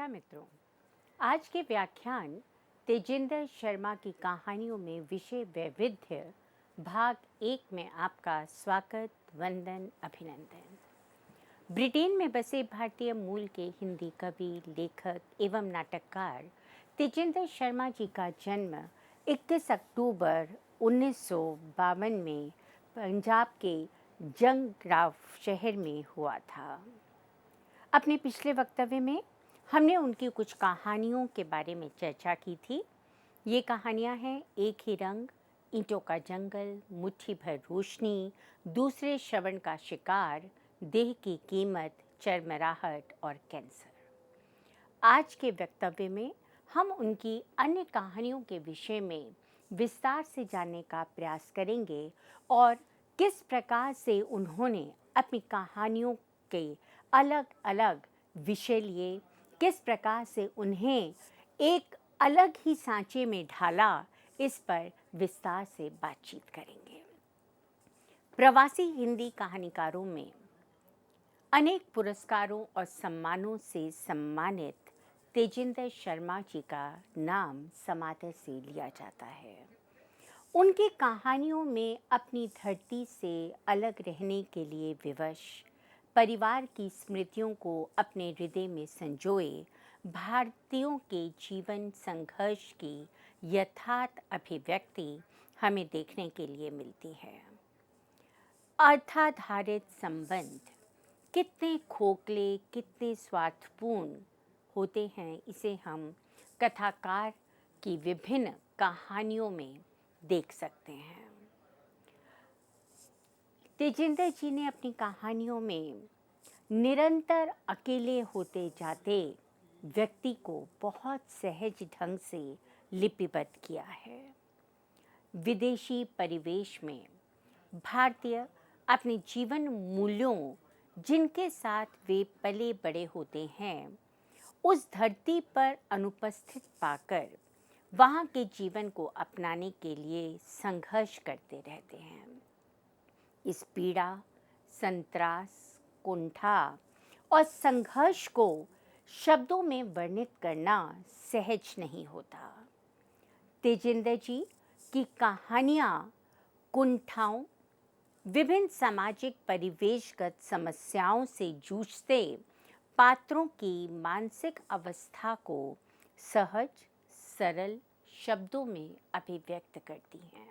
नमस्कार मित्रों। आज के व्याख्यान तेजिंदर शर्मा की कहानियों में विषय वैविध्य भाग 1 में आपका स्वागत, वंदन, अभिनंदन। ब्रिटेन में बसे भारतीय मूल के हिंदी कवि, लेखक एवं नाटककार तेजिंदर शर्मा जी का जन्म 21 अक्टूबर 1952 में पंजाब के जंगराव शहर में हुआ था। अपने पिछले वक्तव्य में हमने उनकी कुछ कहानियों के बारे में चर्चा की थी। ये कहानियाँ हैं एक ही रंग, ईंटों का जंगल, मुट्ठी भर रोशनी, दूसरे श्रवण का शिकार, देह की कीमत, चरमराहट और कैंसर। आज के वक्तव्य में हम उनकी अन्य कहानियों के विषय में विस्तार से जानने का प्रयास करेंगे और किस प्रकार से उन्होंने अपनी कहानियों के अलग अलग विषय लिए, किस प्रकार से उन्हें एक अलग ही सांचे में ढाला, इस पर विस्तार से बातचीत करेंगे। प्रवासी हिंदी कहानीकारों में अनेक पुरस्कारों और सम्मानों से सम्मानित तेजिंदर शर्मा जी का नाम समादर से लिया जाता है। उनकी कहानियों में अपनी धरती से अलग रहने के लिए विवश, परिवार की स्मृतियों को अपने हृदय में संजोए भारतीयों के जीवन संघर्ष की यथार्थ अभिव्यक्ति हमें देखने के लिए मिलती है। अर्थाधारित संबंध कितने खोखले, कितने स्वार्थपूर्ण होते हैं, इसे हम कथाकार की विभिन्न कहानियों में देख सकते हैं। तेजिंदर जी ने अपनी कहानियों में निरंतर अकेले होते जाते व्यक्ति को बहुत सहज ढंग से लिपिबद्ध किया है। विदेशी परिवेश में भारतीय अपने जीवन मूल्यों जिनके साथ वे पले बड़े होते हैं, उस धरती पर अनुपस्थित पाकर वहाँ के जीवन को अपनाने के लिए संघर्ष करते रहते हैं। इस पीड़ा, संत्रास, कुंठा और संघर्ष को शब्दों में वर्णित करना सहज नहीं होता। तेजिंदर जी की कहानियाँ कुंठाओं, विभिन्न सामाजिक परिवेशगत समस्याओं से जूझते पात्रों की मानसिक अवस्था को सहज, सरल शब्दों में अभिव्यक्त करती हैं।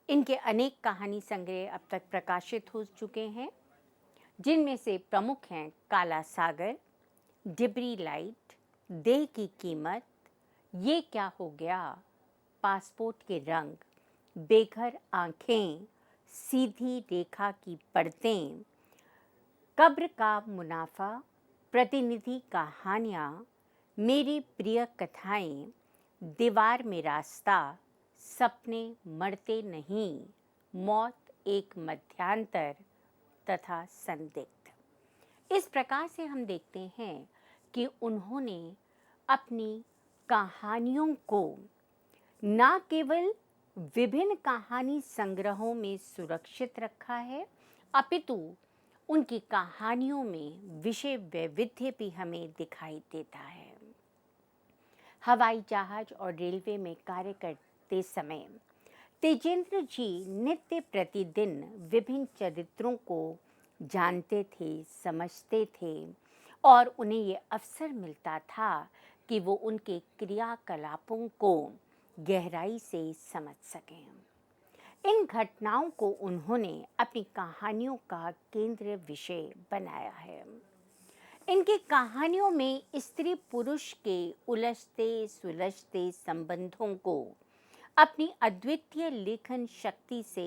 इनके अनेक कहानी संग्रह अब तक प्रकाशित हो चुके हैं, जिनमें से प्रमुख हैं काला सागर, डिबरी लाइट, देह की कीमत, ये क्या हो गया, पासपोर्ट के रंग, बेघर आंखें, सीधी रेखा की परतें, कब्र का मुनाफा, प्रतिनिधि कहानियाँ, मेरी प्रिय कथाएं, दीवार में रास्ता, सपने मरते नहीं, मौत एक मध्यांतर तथा संदिग्ध। इस प्रकार से हम देखते हैं कि उन्होंने अपनी कहानियों को न केवल विभिन्न कहानी संग्रहों में सुरक्षित रखा है, अपितु उनकी कहानियों में विषय वैविध्य भी हमें दिखाई देता है। हवाई जहाज और रेलवे में कार्य करते समय तेजिंदर जी नित्य प्रतिदिन विभिन्न चरित्रों को जानते थे, समझते थे और उन्हें ये अवसर मिलता था कि वो उनके क्रियाकलापों को गहराई से समझ सकें। इन घटनाओं को उन्होंने अपनी कहानियों का केंद्र विषय बनाया है। इनकी कहानियों में स्त्री पुरुष के उलझते सुलझते संबंधों को अपनी अद्वितीय लेखन शक्ति से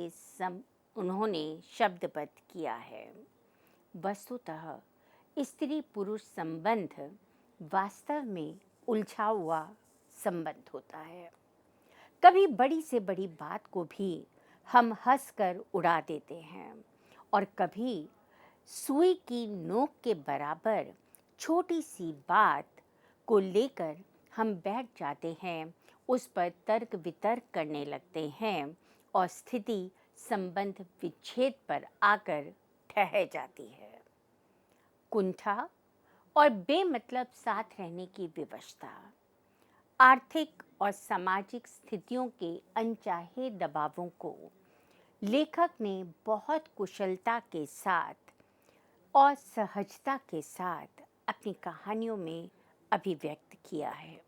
उन्होंने शब्दबद्ध किया है। वस्तुतः स्त्री पुरुष संबंध वास्तव में उलझा हुआ संबंध होता है। कभी बड़ी से बड़ी बात को भी हम हंसकर उड़ा देते हैं और कभी सुई की नोक के बराबर छोटी सी बात को लेकर हम बैठ जाते हैं, उस पर तर्क वितर्क करने लगते हैं और स्थिति संबंध विच्छेद पर आकर ठहर जाती है। कुंठा और बेमतलब साथ रहने की विवशता, आर्थिक और सामाजिक स्थितियों के अनचाहे दबावों को लेखक ने बहुत कुशलता के साथ और सहजता के साथ अपनी कहानियों में अभिव्यक्त किया है।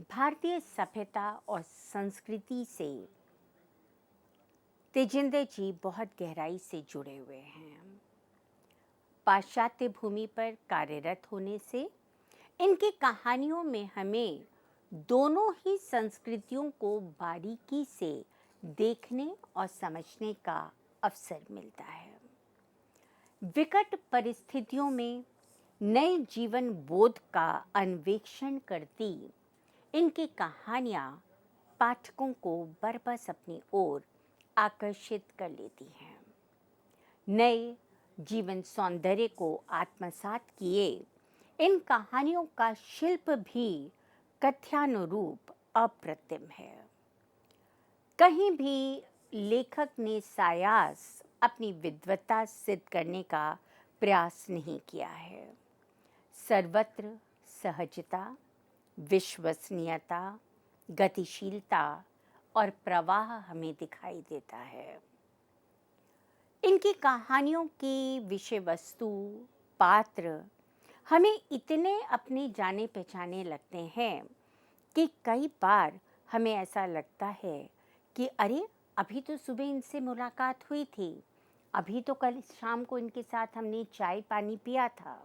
भारतीय सभ्यता और संस्कृति से तेजिंदर जी बहुत गहराई से जुड़े हुए हैं। पाश्चात्य भूमि पर कार्यरत होने से इनकी कहानियों में हमें दोनों ही संस्कृतियों को बारीकी से देखने और समझने का अवसर मिलता है। विकट परिस्थितियों में नए जीवन बोध का अन्वेषण करती इनकी कहानियां पाठकों को बरबस अपनी ओर आकर्षित कर लेती हैं। नए जीवन सौंदर्य को आत्मसात किए इन कहानियों का शिल्प भी कथ्यानुरूप अप्रतिम है। कहीं भी लेखक ने सायास अपनी विद्वता सिद्ध करने का प्रयास नहीं किया है। सर्वत्र सहजता, विश्वसनीयता, गतिशीलता और प्रवाह हमें दिखाई देता है। इनकी कहानियों की विषय वस्तु, पात्र हमें इतने अपने जाने पहचाने लगते हैं कि कई बार हमें ऐसा लगता है कि अरे अभी तो सुबह इनसे मुलाकात हुई थी, अभी तो कल शाम को इनके साथ हमने चाय पानी पिया था।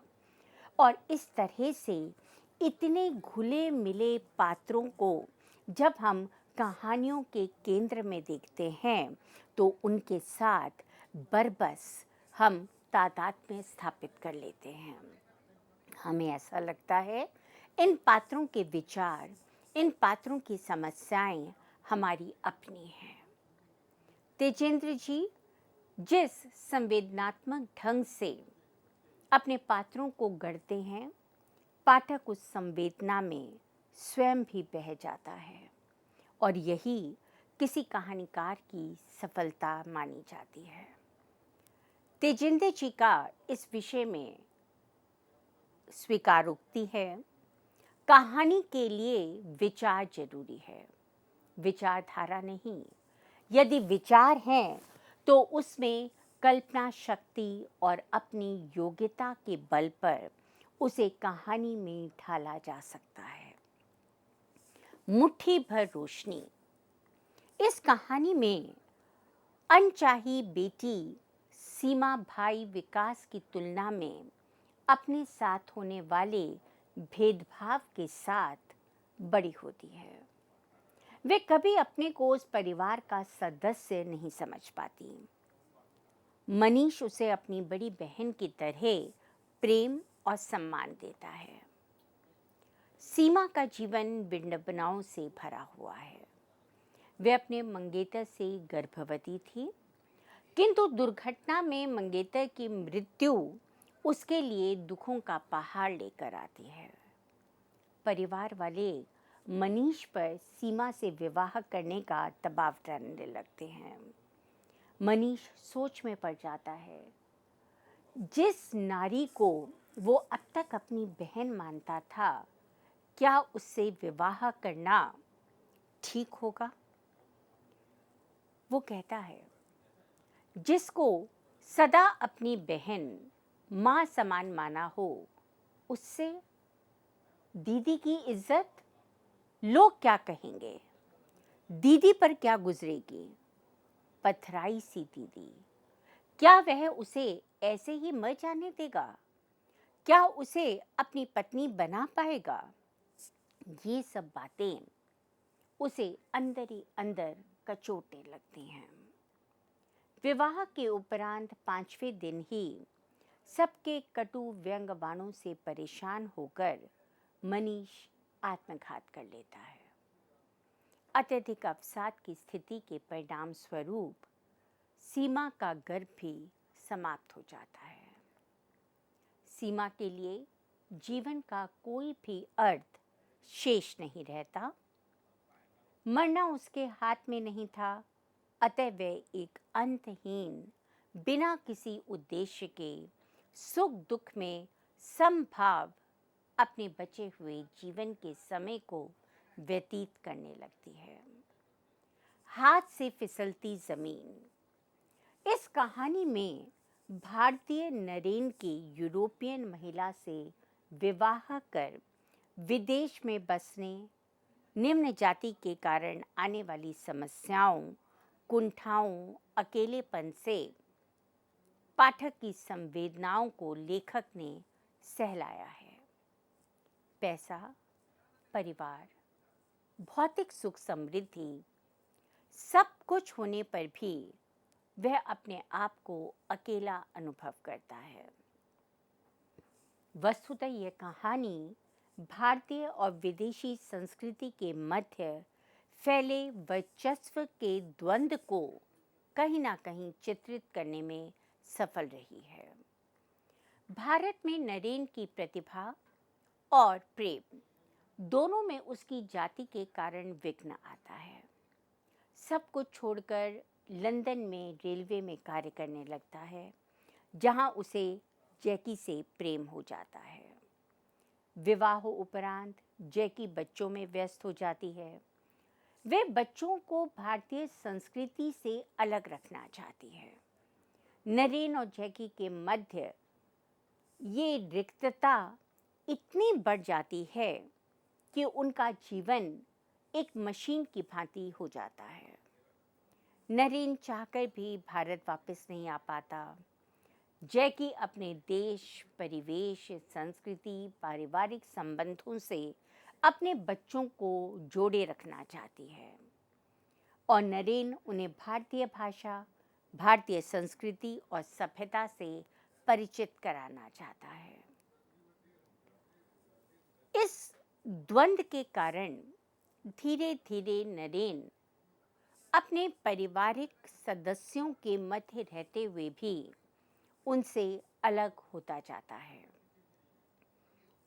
और इस तरह से इतने घुले मिले पात्रों को जब हम कहानियों के केंद्र में देखते हैं तो उनके साथ बरबस हम तादात्म्य स्थापित कर लेते हैं। हमें ऐसा लगता है इन पात्रों के विचार, इन पात्रों की समस्याएं हमारी अपनी हैं। तेजेंद्र जी जिस संवेदनात्मक ढंग से अपने पात्रों को गढ़ते हैं, पाठक उस संवेदना में स्वयं भी बह जाता है और यही किसी कहानीकार की सफलता मानी जाती है। तेजिंदर जी का इस विषय में स्वीकारोक्ति है, कहानी के लिए विचार जरूरी है, विचारधारा नहीं। यदि विचार हैं तो उसमें कल्पना शक्ति और अपनी योग्यता के बल पर उसे कहानी में ढाला जा सकता है। मुट्ठी भर रोशनी। इस कहानी में अनचाही बेटी सीमा भाई विकास की तुलना में अपने साथ होने वाले भेदभाव के साथ बड़ी होती है। वे कभी अपने को उस परिवार का सदस्य नहीं समझ पाती। मनीष उसे अपनी बड़ी बहन की तरह प्रेम और सम्मान देता है। सीमा का जीवन विडंबनाओं से भरा हुआ है। वे अपने मंगेतर से गर्भवती थी, किंतु दुर्घटना में मंगेतर की मृत्यु उसके लिए दुखों का पहाड़ लेकर आती है। परिवार वाले मनीष पर सीमा से विवाह करने का दबाव डालने लगते हैं। मनीष सोच में पड़ जाता है। जिस नारी को वो अब तक अपनी बहन मानता था, क्या उससे विवाह करना ठीक होगा? वो कहता है, जिसको सदा अपनी बहन माँ समान माना हो, उससे दीदी की इज्जत लोग क्या कहेंगे? दीदी पर क्या गुजरेगी? पथराई सी दीदी, क्या वह उसे ऐसे ही मर जाने देगा? क्या उसे अपनी पत्नी बना पाएगा? ये सब बातें उसे अंदर ही अंदर कचोटने लगती हैं। विवाह के उपरांत 5वें दिन ही सबके कटु व्यंग बाणों से परेशान होकर मनीष आत्मघात कर लेता है। अत्यधिक अवसाद की स्थिति के परिणाम स्वरूप सीमा का गर्भ भी समाप्त हो जाता है। सीमा के लिए जीवन का कोई भी अर्थ शेष नहीं रहता। मरना उसके हाथ में नहीं था, अतः वह एक अंतहीन, बिना किसी उद्देश्य के सुख दुख में समभाव अपने बचे हुए जीवन के समय को व्यतीत करने लगती है। हाथ से फिसलती जमीन। इस कहानी में भारतीय नरेन की यूरोपियन महिला से विवाह कर विदेश में बसने, निम्न जाति के कारण आने वाली समस्याओं, कुंठाओं, अकेलेपन से पाठक की संवेदनाओं को लेखक ने सहलाया है। पैसा, परिवार, भौतिक सुख समृद्धि, सब कुछ होने पर भी वह अपने आप को अकेला अनुभव करता है। वस्तुतः यह कहानी भारतीय और विदेशी संस्कृति के मध्य फैले वर्चस्व के द्वंद्व को कहीं ना कहीं चित्रित करने में सफल रही है। भारत में नरेन की प्रतिभा और प्रेम दोनों में उसकी जाति के कारण विघ्न आता है। सब कुछ छोड़कर लंदन में रेलवे में कार्य करने लगता है, जहां उसे जैकी से प्रेम हो जाता है। विवाह उपरांत जैकी बच्चों में व्यस्त हो जाती है। वे बच्चों को भारतीय संस्कृति से अलग रखना चाहती है। नरेन और जैकी के मध्य ये रिक्तता इतनी बढ़ जाती है कि उनका जीवन एक मशीन की भांति हो जाता है। नरेन चाहकर भी भारत वापस नहीं आ पाता। जैकी अपने देश, परिवेश, संस्कृति, पारिवारिक संबंधों से अपने बच्चों को जोड़े रखना चाहती है और नरेन उन्हें भारतीय भाषा, भारतीय संस्कृति और सभ्यता से परिचित कराना चाहता है। इस द्वंद्व के कारण धीरे धीरे नरेन अपने पारिवारिक सदस्यों के मध्य रहते हुए भी उनसे अलग होता जाता है।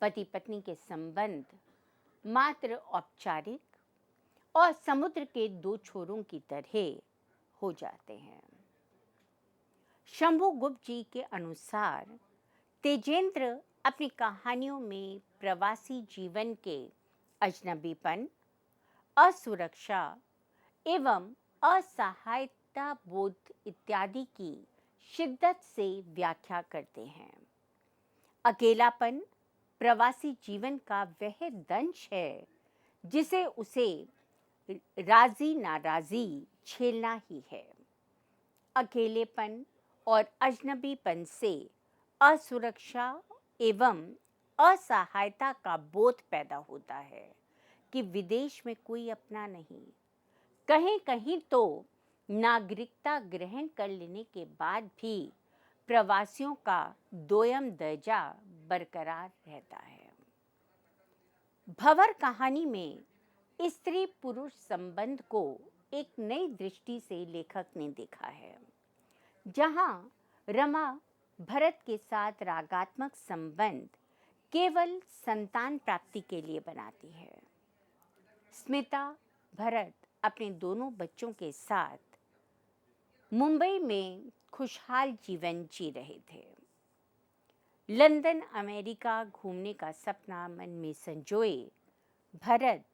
पति पत्नी के संबंध मात्र औपचारिक और समुद्र के दो छोरों की तरह हो जाते हैं। शंभुगुप्त जी के अनुसार तेजेंद्र अपनी कहानियों में प्रवासी जीवन के अजनबीपन, असुरक्षा एवं असहायता बोध इत्यादि की शिद्दत से व्याख्या करते हैं। अकेलापन प्रवासी जीवन का वह दंश है जिसे उसे राजी नाराजी झेलना ही है। अकेलेपन और अजनबीपन से असुरक्षा एवं असहायता का बोध पैदा होता है कि विदेश में कोई अपना नहीं। कहीं कहीं तो नागरिकता ग्रहण कर लेने के बाद भी प्रवासियों का दोयम दर्जा बरकरार रहता है। भंवर कहानी में स्त्री पुरुष संबंध को एक नई दृष्टि से लेखक ने देखा है, जहां रमा भरत के साथ रागात्मक संबंध केवल संतान प्राप्ति के लिए बनाती है। स्मिता, भरत अपने दोनों बच्चों के साथ मुंबई में खुशहाल जीवन जी रहे थे। लंदन, अमेरिका घूमने का सपना मन में संजोए भरत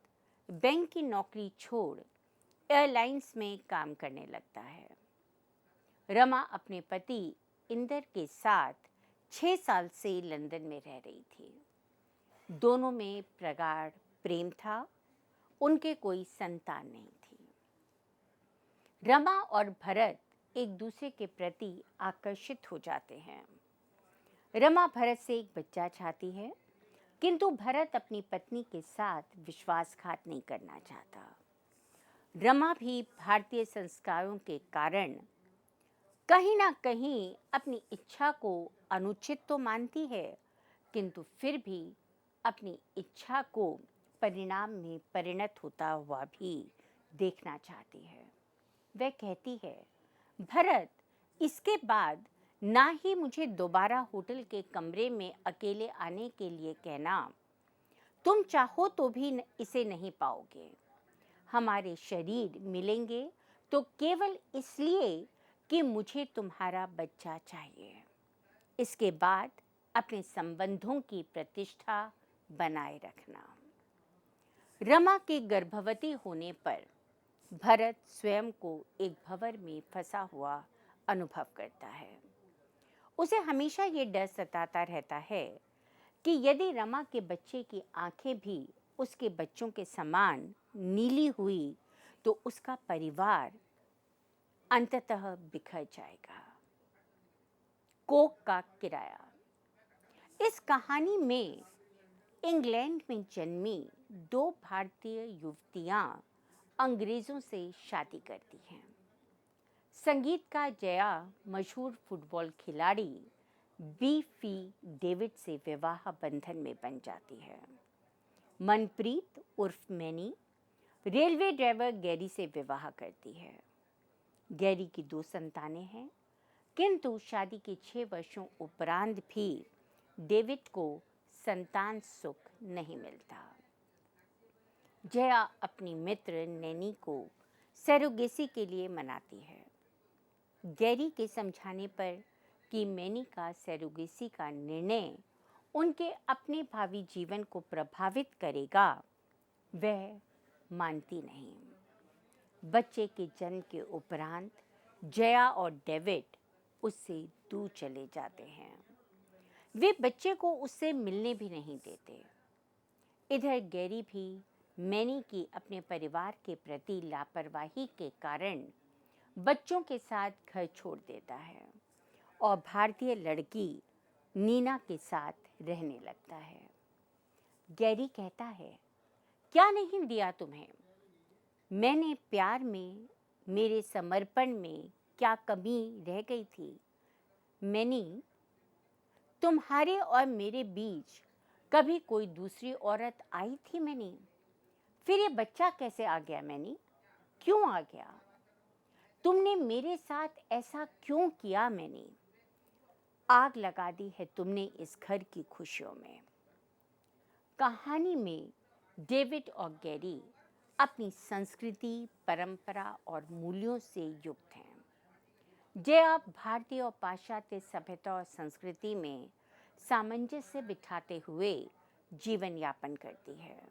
बैंक की नौकरी छोड़ एयरलाइंस में काम करने लगता है। रमा अपने पति इंदर के साथ 6 साल से लंदन में रह रही थी। दोनों में प्रगाढ़ प्रेम था। उनके कोई संतान नहीं थी। रमा और भरत एक दूसरे के प्रति आकर्षित हो जाते हैं। रमा भरत से एक बच्चा चाहती है, किंतु भरत अपनी पत्नी के साथ विश्वासघात नहीं करना चाहता। रमा भी भारतीय संस्कारों के कारण कहीं ना कहीं अपनी इच्छा को अनुचित तो मानती है, किंतु फिर भी अपनी इच्छा को परिणाम में परिणत होता हुआ भी देखना चाहती है। वह कहती है, भरत, इसके बाद ना ही मुझे दोबारा होटल के कमरे में अकेले आने के लिए कहना। तुम चाहो तो भी इसे नहीं पाओगे। हमारे शरीर मिलेंगे तो केवल इसलिए कि मुझे तुम्हारा बच्चा चाहिए। इसके बाद अपने संबंधों की प्रतिष्ठा बनाए रखना। रमा के गर्भवती होने पर भरत स्वयं को एक भंवर में फंसा हुआ अनुभव करता है। उसे हमेशा ये डर सताता रहता है कि यदि रमा के बच्चे की आंखें भी उसके बच्चों के समान नीली हुई तो उसका परिवार अंततः बिखर जाएगा। कोक का किराया। इस कहानी में इंग्लैंड में जन्मी दो भारतीय युवतियां अंग्रेजों से शादी करती हैं। संगीतकार जया मशहूर फुटबॉल खिलाड़ी बीफी डेविड से विवाह बंधन में बन जाती है। मनप्रीत उर्फ मैनी रेलवे ड्राइवर गैरी से विवाह करती है। गैरी की 2 संतानें हैं, किंतु शादी के 6 वर्षों उपरांत भी डेविड को संतान सुख नहीं मिलता। जया अपनी मित्र नैनी को सरोगेसी के लिए मनाती है। गैरी के समझाने पर कि मैनी का सरोगेसी का निर्णय उनके अपने भावी जीवन को प्रभावित करेगा, वह मानती नहीं। बच्चे के जन्म के उपरांत जया और डेविड उससे दूर चले जाते हैं। वे बच्चे को उससे मिलने भी नहीं देते। इधर गैरी भी मैनी की अपने परिवार के प्रति लापरवाही के कारण बच्चों के साथ घर छोड़ देता है और भारतीय लड़की नीना के साथ रहने लगता है। गैरी कहता है, क्या नहीं दिया तुम्हें? मैंने प्यार में, मेरे समर्पण में क्या कमी रह गई थी? मैनी, तुम्हारे और मेरे बीच कभी कोई दूसरी औरत आई थी मैनी? फिर ये बच्चा कैसे आ गया मैनी? क्यों आ गया? तुमने मेरे साथ ऐसा क्यों किया मैनी? आग लगा दी है तुमने इस घर की खुशियों में। कहानी में डेविड और गैरी अपनी संस्कृति, परंपरा और मूल्यों से युक्त हैं। जया भारतीय और पाश्चात्य सभ्यता और संस्कृति में सामंजस्य बिठाते हुए जीवन यापन करती है।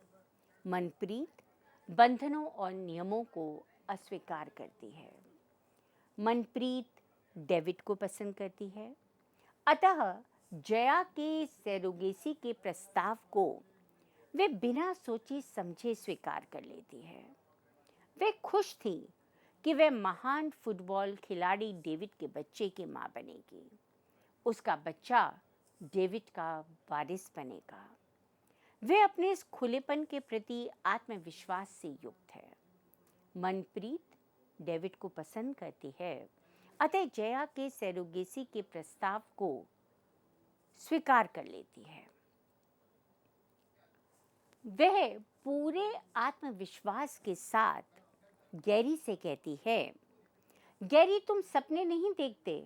मनप्रीत बंधनों और नियमों को अस्वीकार करती है। मनप्रीत डेविड को पसंद करती है, अतः जया के सरोगेसी के प्रस्ताव को वे बिना सोचे समझे स्वीकार कर लेती है। वे खुश थी कि वे महान फुटबॉल खिलाड़ी डेविड के बच्चे की मां बनेगी। उसका बच्चा डेविड का वारिस बनेगा। वे अपने इस खुलेपन के प्रति आत्मविश्वास से युक्त है। मनप्रीत डेविड को पसंद करती है, अतः जया के सरोगेसी के प्रस्ताव को स्वीकार कर लेती है। वह पूरे आत्मविश्वास के साथ गैरी से कहती है, गैरी तुम सपने नहीं देखते,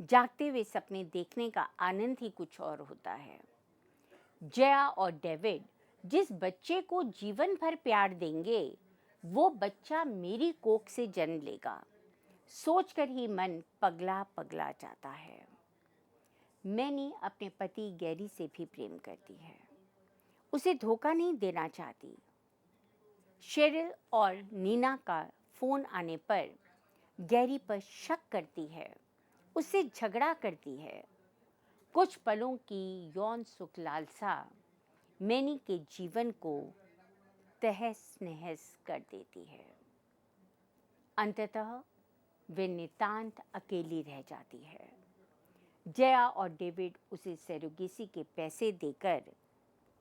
जागते हुए सपने देखने का आनंद ही कुछ और होता है। जया और डेविड जिस बच्चे को जीवन भर प्यार देंगे, वो बच्चा मेरी कोख से जन्म लेगा, सोचकर ही मन पगला पगला जाता है। मैनी अपने पति गैरी से भी प्रेम करती है, उसे धोखा नहीं देना चाहती। शेरिल और नीना का फोन आने पर गैरी पर शक करती है, उससे झगड़ा करती है। कुछ पलों की यौन सुख लालसा मैनी के जीवन को तहस नहस कर देती है। अंततः वे नितांत अकेली रह जाती है। जया और डेविड उसे सरोगेसी के पैसे देकर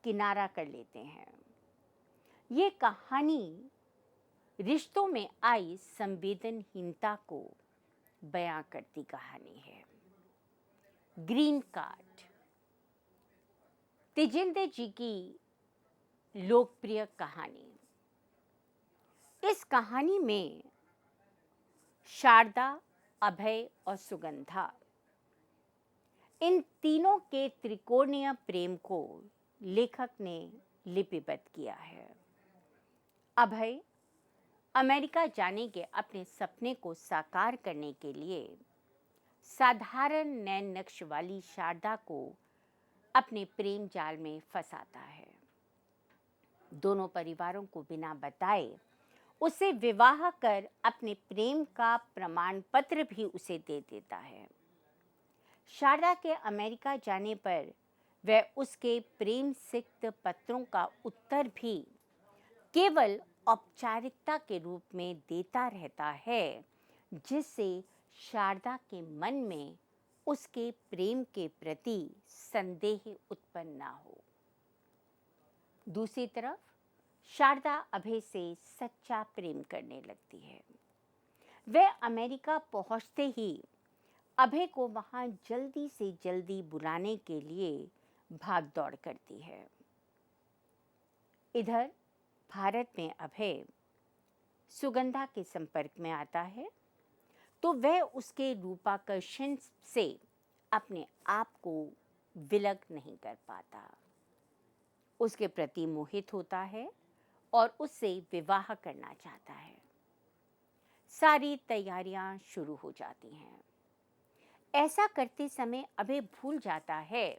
किनारा कर लेते हैं। ये कहानी रिश्तों में आई संवेदनहीनता को बयां करती कहानी है। ग्रीन कार्ड तेजिंदर जी की लोकप्रिय कहानी। इस कहानी में शारदा, अभय और सुगंधा, इन तीनों के त्रिकोणीय प्रेम को लेखक ने लिपिबद्ध किया है। अभय अमेरिका जाने के अपने सपने को साकार करने के लिए साधारण नैन नक्श वाली शारदा को अपने प्रेम जाल में फंसाता है। दोनों परिवारों को बिना बताए उसे विवाह कर अपने प्रेम का प्रमाण पत्र भी उसे दे देता है। शारदा के अमेरिका जाने पर वह उसके प्रेम सिक्त पत्रों का उत्तर भी केवल औपचारिकता के रूप में देता रहता है, जिससे शारदा के मन में उसके प्रेम के प्रति संदेह उत्पन्न ना हो। दूसरी तरफ शारदा अभय से सच्चा प्रेम करने लगती है। वह अमेरिका पहुंचते ही अभय को वहां जल्दी से जल्दी बुलाने के लिए भाग दौड़ करती है। इधर भारत में अभय सुगंधा के संपर्क में आता है तो वह उसके रूपाकर्षण से अपने आप को विलग नहीं कर पाता। उसके प्रति मोहित होता है और उससे विवाह करना चाहता है। सारी तैयारियां शुरू हो जाती हैं। ऐसा करते समय अभय भूल जाता है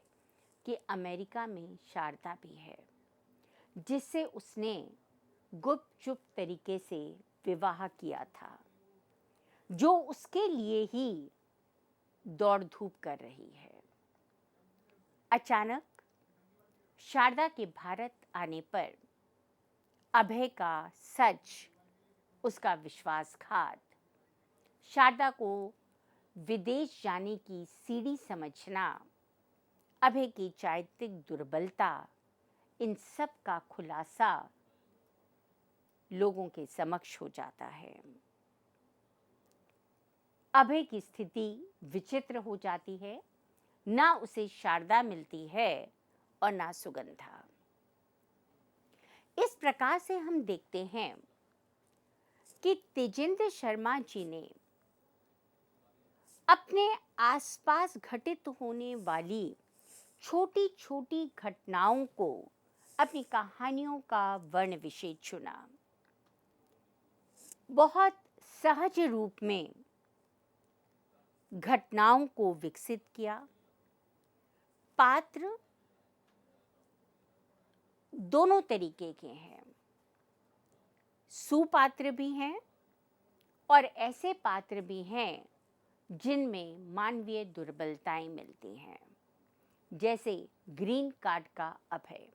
कि अमेरिका में शारदा भी है, जिससे उसने गुपचुप तरीके से विवाह किया था, जो उसके लिए ही दौड़ धूप कर रही है। अचानक शारदा के भारत आने पर अभय का सच, उसका विश्वासघात, शारदा को विदेश जाने की सीढ़ी समझना, अभय की चारित्रिक दुर्बलता, इन सब का खुलासा लोगों के समक्ष हो जाता है। अभय की स्थिति विचित्र हो जाती है। ना उसे शारदा मिलती है और ना सुगंधा। इस प्रकार से हम देखते हैं कि तेजेंद्र शर्मा जी ने अपने आसपास घटित होने वाली छोटी छोटी घटनाओं को अपनी कहानियों का वर्ण विषय चुना। बहुत सहज रूप में घटनाओं को विकसित किया। पात्र दोनों तरीके के हैं, सुपात्र भी हैं और ऐसे पात्र भी हैं जिनमें मानवीय दुर्बलताएं मिलती हैं, जैसे ग्रीन कार्ड का अभय।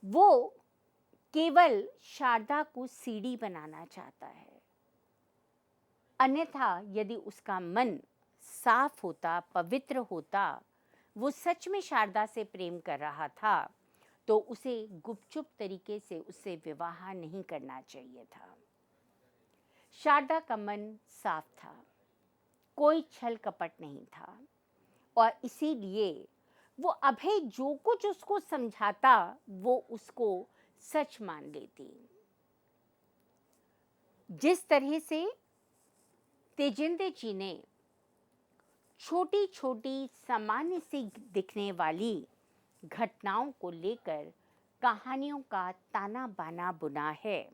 वो केवल शारदा को सीढ़ी बनाना चाहता है, अन्यथा यदि उसका मन साफ होता, पवित्र होता, वो सच में शारदा से प्रेम कर रहा था, तो उसे गुपचुप तरीके से उससे विवाह नहीं करना चाहिए था। शारदा का मन साफ था, कोई छल कपट नहीं था और इसीलिए वो अभय जो कुछ उसको समझाता वो उसको सच मान लेती। जिस तरह से तेजेंद्र जी ने छोटी छोटी सामान्य सी दिखने वाली घटनाओं को लेकर कहानियों का ताना बाना बुना है,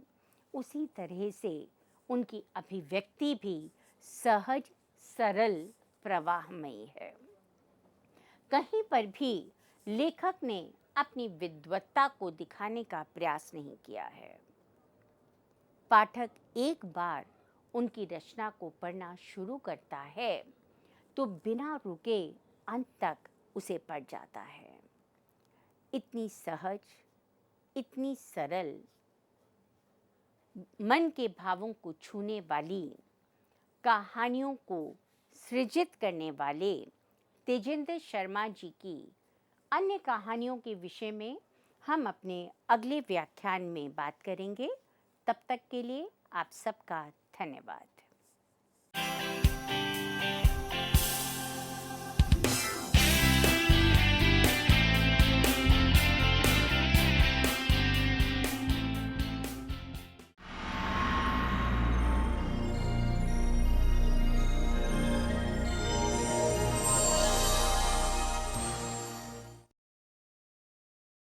उसी तरह से उनकी अभिव्यक्ति भी सहज, सरल, प्रवाहमयी है। कहीं पर भी लेखक ने अपनी विद्वत्ता को दिखाने का प्रयास नहीं किया है। पाठक एक बार उनकी रचना को पढ़ना शुरू करता है तो बिना रुके अंत तक उसे पढ़ जाता है। इतनी सहज, इतनी सरल, मन के भावों को छूने वाली कहानियों को सृजित करने वाले तेजेंद्र शर्मा जी की अन्य कहानियों के विषय में हम अपने अगले व्याख्यान में बात करेंगे। तब तक के लिए आप सबका धन्यवाद।